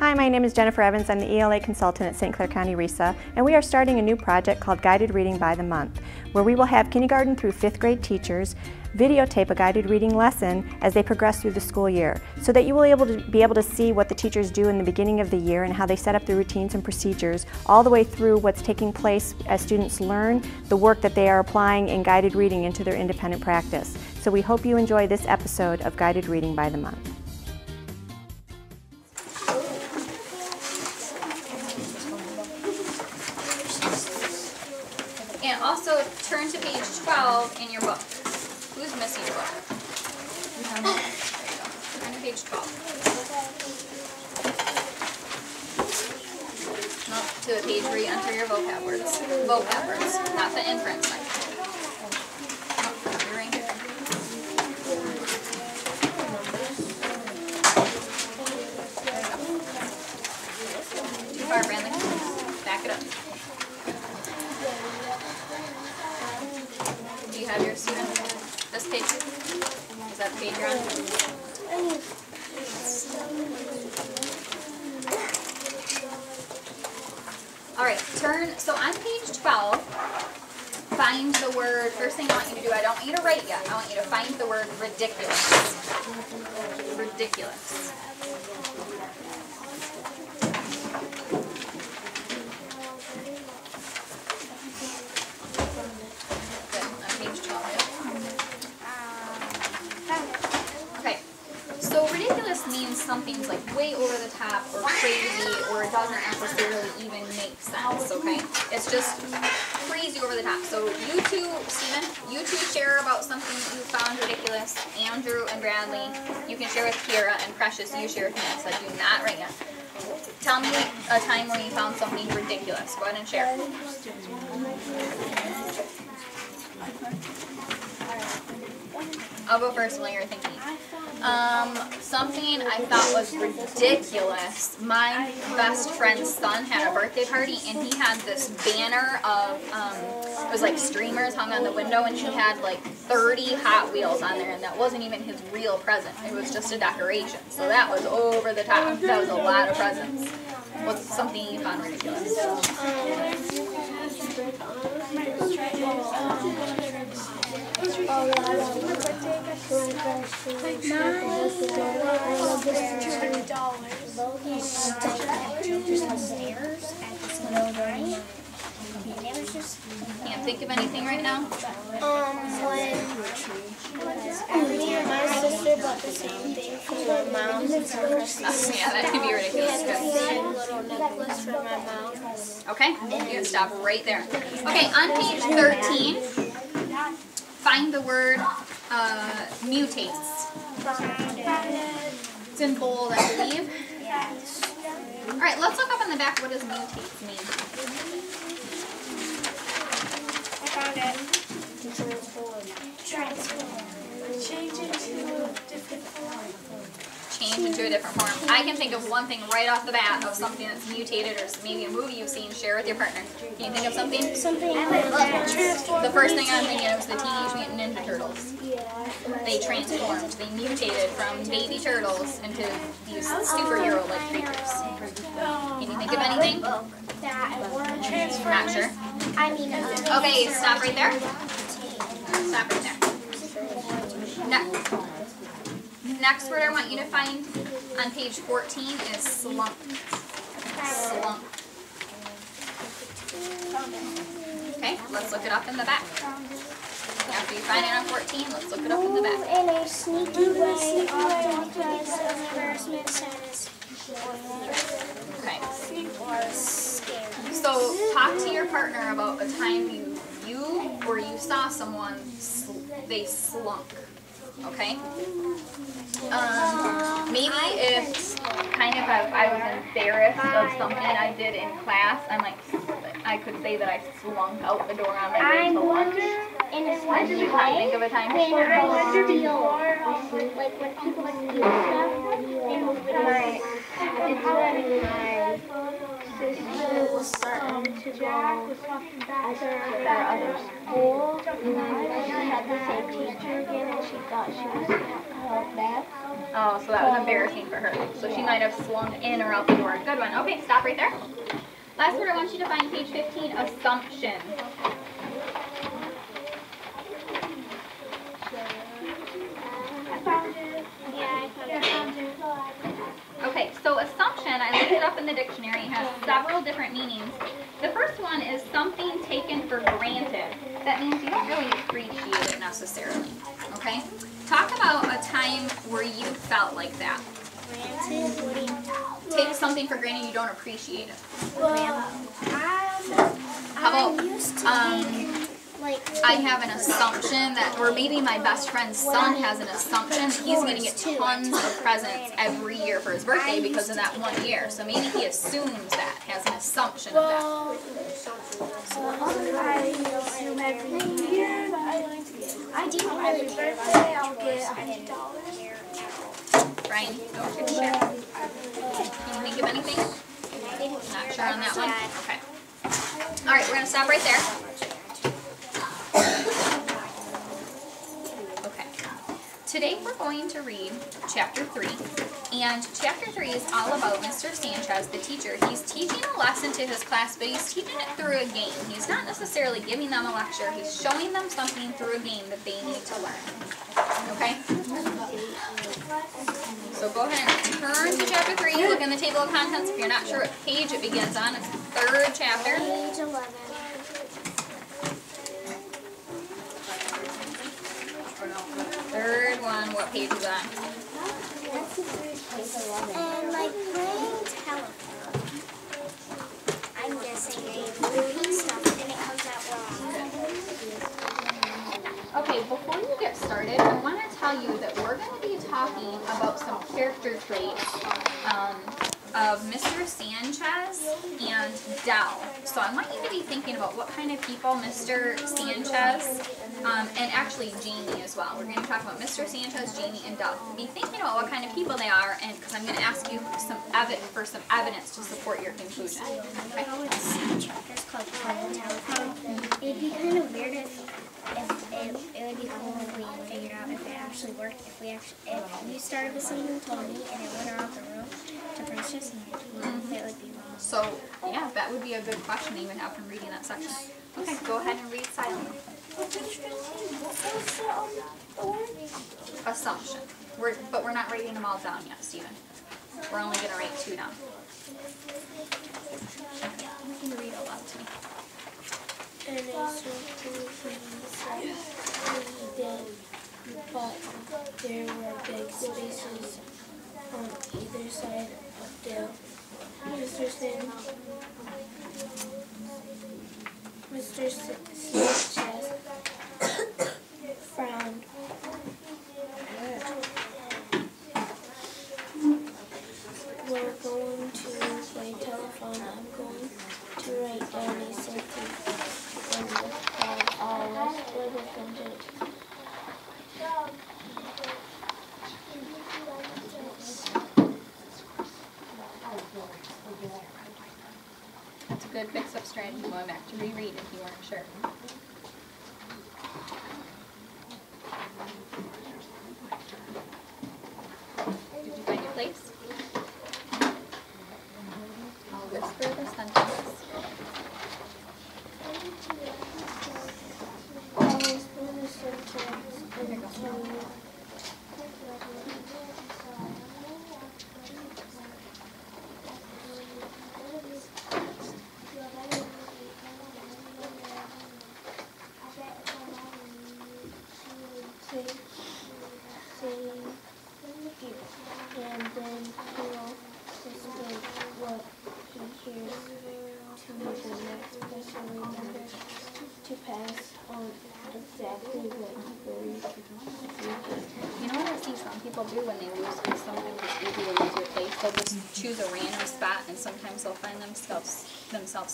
Hi, my name is Jennifer Evans. I'm the ELA consultant at St. Clair County RESA, and we are starting a new project called Guided Reading by the Month, where we will have kindergarten through 5th grade teachers videotape a guided reading lesson as they progress through the school year, so that you will be able to see what the teachers do in the beginning of the year and how they set up the routines and procedures, all the way through what's taking place as students learn the work that they are applying in guided reading into their independent practice. So we hope you enjoy this episode of Guided Reading by the Month. And also turn to page 12 in your book. Who's missing a book? There you go. Turn to page 12. No, to the page where you enter your vocab words. Vocab words, not the inference section. Oh, you're right here. Too far, Brandon. Back it up. Do you have your student? This page? Is that the page you're on? Alright, so on page 12, find the word, first thing I want you to do, I don't want you to write yet, I want you to find the word ridiculous. Ridiculous. Means something's like way over the top or crazy, or it doesn't necessarily even make sense, okay? It's just crazy over the top. So you two, Stephen, you two share about something that you found ridiculous. Andrew and Bradley, you can share with Kira, and Precious, you share with me. I said do not right yet. Tell me a time when you found something ridiculous. Go ahead and share. I'll go first while you're thinking. Something I thought was ridiculous. My best friend's son had a birthday party, and he had this banner of, it was like streamers hung on the window, and he had like 30 Hot Wheels on there, and that wasn't even his real present. It was just a decoration. So that was over the top. That was a lot of presents. What's something you found ridiculous? Can't think of anything right now? When me and my sister bought the same thing for my mom for Christmas. Yeah, that can be ridiculous. Same little necklace for my mom. Okay, you can stop right there. Okay, on page 13, find the word mutates. It's in bold, I believe. Alright, let's look up on the back, what does mutates mean? I found it. Transform. Change into a different form. Change into a different form. I can think of one thing right off the bat of something that's mutated, or maybe a movie you've seen. Share with your partner. Can you think of something? Something like transform. The first thing I'm thinking of is the Teenage Mutant Ninja Turtles. They transformed. They mutated from baby turtles into these superhero-like creatures. Can you think of anything? Not sure. Okay, stop right there. Stop right there. Next word I want you to find on page 14 is slump. Slump. Okay, let's look it up in the back. After you find it on 14, let's look it up in the back. In a sneaky way, often because of embarrassment, sadness, Okay. or scary. So talk to your partner about a time you or you saw someone, they slunk. Okay? Maybe if kind of I was embarrassed of something I did in class, I could say that I slunk out the door on my way to lunch. In a Did you think of a time? when I steal, like when people steal stuff, and when I sister was starting to go at other school. She had the same teacher again, and she thought she was held back. Oh, so that was embarrassing for her. So she might have swung in or out the door. Good one. Okay, stop right there. Last word I want you to find, page 15, assumption. I found it. Yeah, I found it. Okay, so assumption, I looked it up in the dictionary, has several different meanings. The first one is something taken for granted. That means you don't really appreciate it necessarily, okay? Talk about a time where you felt like that. Granted? What do you Take something for granted, you don't appreciate it. Well, How about, I used to take, like, I have an assumption that, or maybe my best friend's son has an assumption that he's going to get tons of presents every year for his birthday because of that 1 year. So maybe he assumes that, has an assumption of that. I assume every year, but I do every birthday I'll get $100. Brian, don't forget to share. Can you think of anything? Not sure on that one? Okay. All right, we're going to stop right there. Okay. Today we're going to read chapter 3. And chapter 3 is all about Mr. Sanchez, the teacher. He's teaching a lesson to his class, but he's teaching it through a game. He's not necessarily giving them a lecture. He's showing them something through a game that they need to learn. Okay? So go ahead and turn to chapter 3. Look in the table of contents if you're not sure what page it begins on. It's the 3rd chapter. Page 11. Third one, what page is that? That's the third page. And like playing telephone. I'm guessing they repeat stuff and it comes out wrong. Okay, before you get started, I want to tell you that we're going to be talking about some character traits of Mr. Sanchez and Dell. So I want you to be thinking about what kind of people Mr. Sanchez and actually Jamie as well. We're going to talk about Mr. Sanchez, Jamie, and Dell. Be thinking about what kind of people they are, and because I'm going to ask you for some evidence to support your conclusion. Okay? I would see chapters called playing telephone. It'd be kind of weird if it would be cool if we figured out if it actually worked. If you started with something and told me and it went around the room to Precious, and it would be wrong. So, yeah, that would be a good question even after reading that section. Okay, go ahead and read silently. Assumption. But we're not writing them all down yet, Stephen. We're only going to write 2 down. You can read out loud to me. And I circled he did, but there were big spaces on either side of Dale. Mr. Sanchez frowned. We're going to play telephone. I'm going to write down a sentence in the hours for the sentence. That's a good fix-up strategy going back to reread if you weren't sure. Did you find your place? I'll whisper the sentence. Always for the sentence into and then he'll whisper what he hears to the next person. Remember to pass on exactly what he believes. You know what I see some people do when they lose something that's easy to lose your place? They'll just choose a random spot, and sometimes they'll find themselves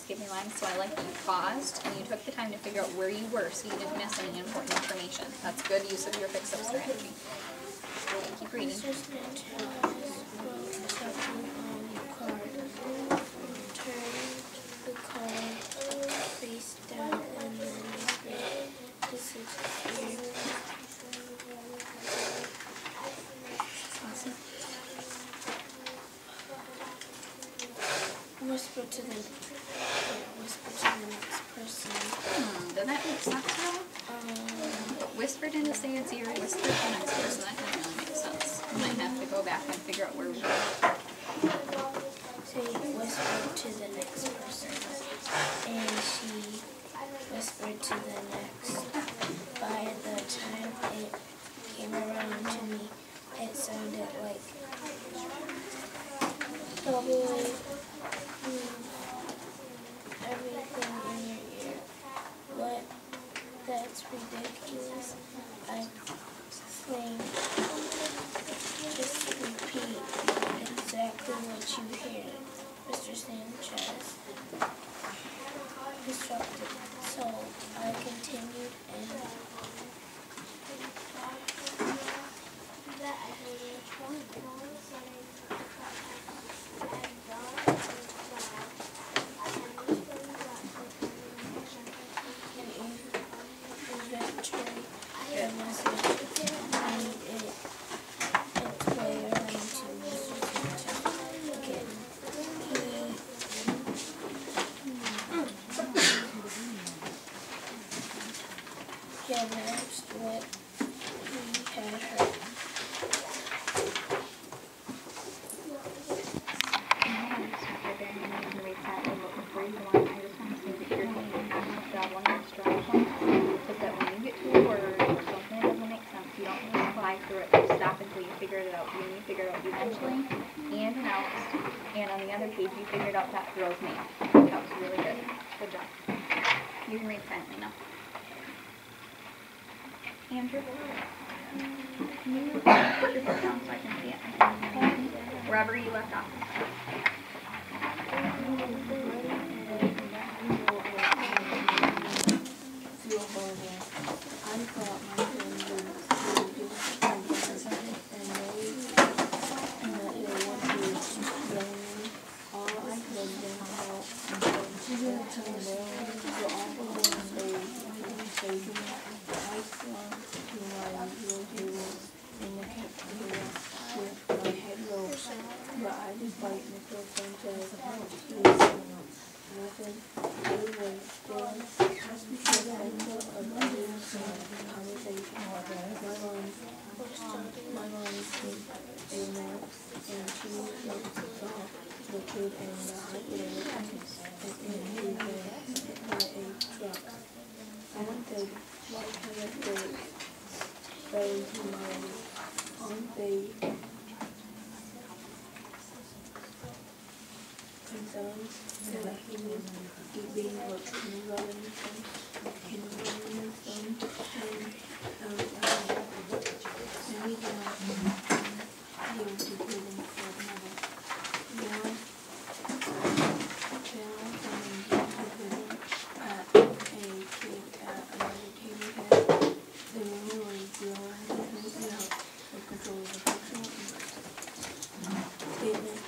skipping lines. So I like that you paused and you took the time to figure out where you were so you didn't miss any important information. That's good use of your fix-up strategy. Okay, keep reading. Mr. Sanchez wrote something on the card. Turned Whisper to the next person. Does that make sense at all? Whispered into say it's ear, whispered to the next person. That doesn't really make sense. I might have to go back and figure out where we are. Say whispered to the next person, and she whispered to the next. By the time it came around to me, it sounded like probably everything in your ear. What? That's ridiculous. I think just repeat exactly what you hear. Mr. Sanchez instructed. So I continued and eventually there was its way around to Mr. Sanchez again. He announced what he had heard. Stop until you figure it out. When you figure it out eventually, and announced, and on the other page you figured out that girl's name. That was really good. Good job. You can read silently now. Andrew, can you put your book down so I can see it? Wherever you left off. But I just like Mr. Sanchez. He was nothing. He was still the center of every conversation. My mom took a nap, and she saw the kid in the hospital and he was hit by a truck. I wanted what kind of thing those on the concerns that he was being what kindergarten and he was to put him for another. Now someone just put him at a kid at another table head. The woman was growing completely out of control of the functional statement.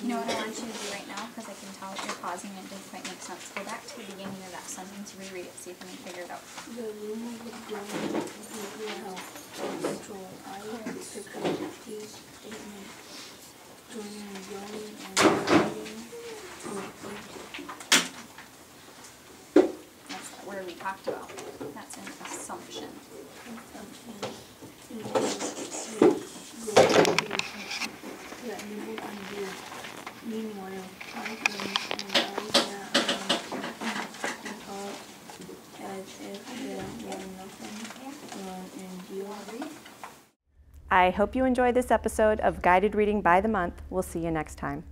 You know what I want you to do right now, because I can tell you're pausing and it didn't quite make sense. Go back to the beginning of that sentence, reread it, see if you can figure it out. The rumor was growing completely out of control. I took up these statements, joining and yelling and writing. That's that word we talked about. That's an assumption. Meanwhile, I think and I sat and thought as if there were nothing and deal. I hope you enjoyed this episode of Guided Reading by the Month. We'll see you next time.